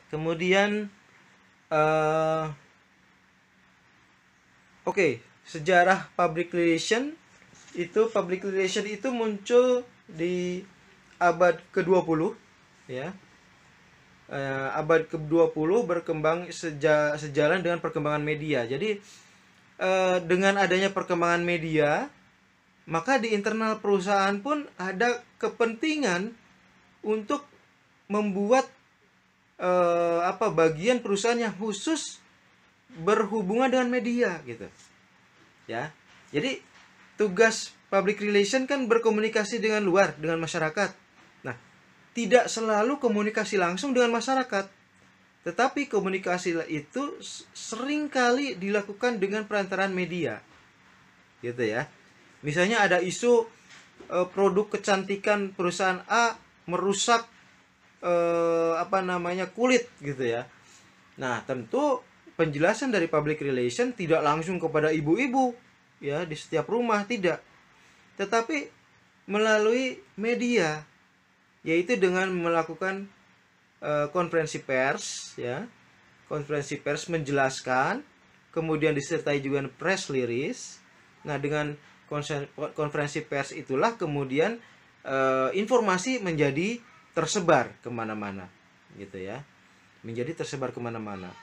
Kemudian sejarah public relation itu muncul di abad ke-20 ya. Abad ke-20 berkembang sejalan dengan perkembangan media. Jadi dengan adanya perkembangan media, maka di internal perusahaan pun ada kepentingan untuk membuat bagian perusahaan yang khusus berhubungan dengan media gitu. Ya. Jadi tugas public relation kan berkomunikasi dengan luar, dengan masyarakat. Nah, tidak selalu komunikasi langsung dengan masyarakat, tetapi komunikasi itu seringkali dilakukan dengan perantaraan media, gitu ya. Misalnya ada isu produk kecantikan perusahaan A merusak kulit, gitu ya. Nah, tentu penjelasan dari public relation tidak langsung kepada ibu-ibu ya di setiap rumah, tidak, tetapi melalui media, yaitu dengan melakukan konferensi pers ya. Konferensi pers menjelaskan, kemudian disertai juga press release. Nah, dengan konferensi pers itulah kemudian informasi menjadi tersebar kemana-mana gitu ya, menjadi tersebar kemana-mana.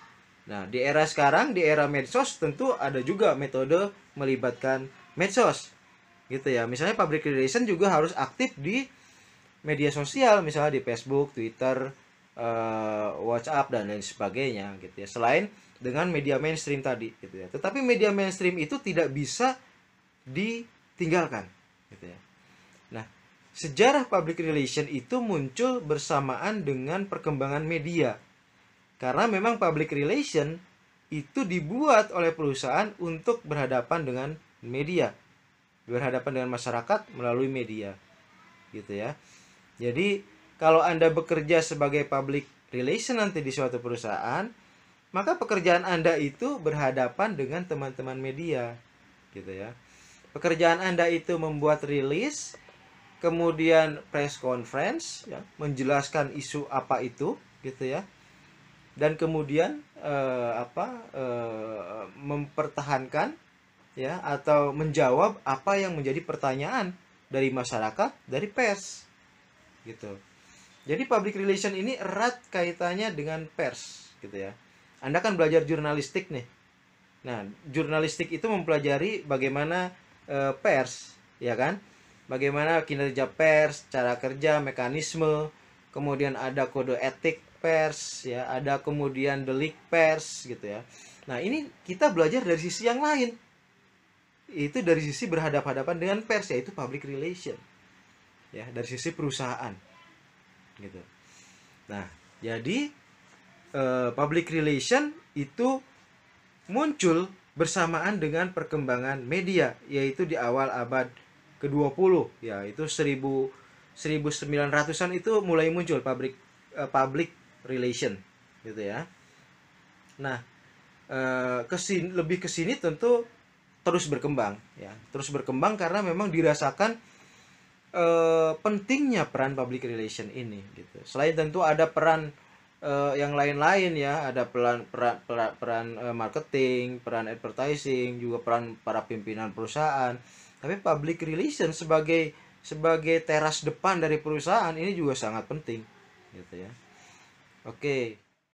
Nah, di era sekarang, di era medsos, tentu ada juga metode melibatkan medsos gitu ya. Misalnya public relation juga harus aktif di media sosial, misalnya di Facebook, Twitter, WhatsApp dan lain sebagainya gitu ya. Selain dengan media mainstream tadi gitu ya. Tetapi media mainstream itu tidak bisa ditinggalkan gitu ya. Nah, sejarah public relation itu muncul bersamaan dengan perkembangan media. Karena memang public relation itu dibuat oleh perusahaan untuk berhadapan dengan media, berhadapan dengan masyarakat melalui media gitu ya. Jadi kalau Anda bekerja sebagai public relation nanti di suatu perusahaan, maka pekerjaan Anda itu berhadapan dengan teman-teman media gitu ya. Pekerjaan Anda itu membuat rilis, kemudian press conference ya, menjelaskan isu apa itu gitu ya. Dan kemudian mempertahankan ya atau menjawab apa yang menjadi pertanyaan dari masyarakat, dari pers gitu. Jadi public relation ini erat kaitannya dengan pers gitu ya. Anda kan belajar jurnalistik nih. Nah, jurnalistik itu mempelajari bagaimana pers, ya kan? Bagaimana kinerja pers, cara kerja, mekanisme, kemudian ada kode etik pers, ya, ada kemudian delik pers gitu ya. Nah, ini kita belajar dari sisi yang lain. Itu dari sisi berhadapan-hadapan dengan pers, yaitu public relation. Ya, dari sisi perusahaan. Gitu. Nah, jadi public relation itu muncul bersamaan dengan perkembangan media, yaitu di awal abad ke-20 ya, itu 1900-an itu mulai muncul public relation gitu ya. Nah, lebih ke sini tentu terus berkembang ya, terus berkembang karena memang dirasakan pentingnya peran public relation ini gitu. Selain tentu ada peran yang lain-lain ya, ada peran marketing, peran advertising, juga peran para pimpinan perusahaan. Tapi public relation sebagai teras depan dari perusahaan ini juga sangat penting gitu ya. Oke.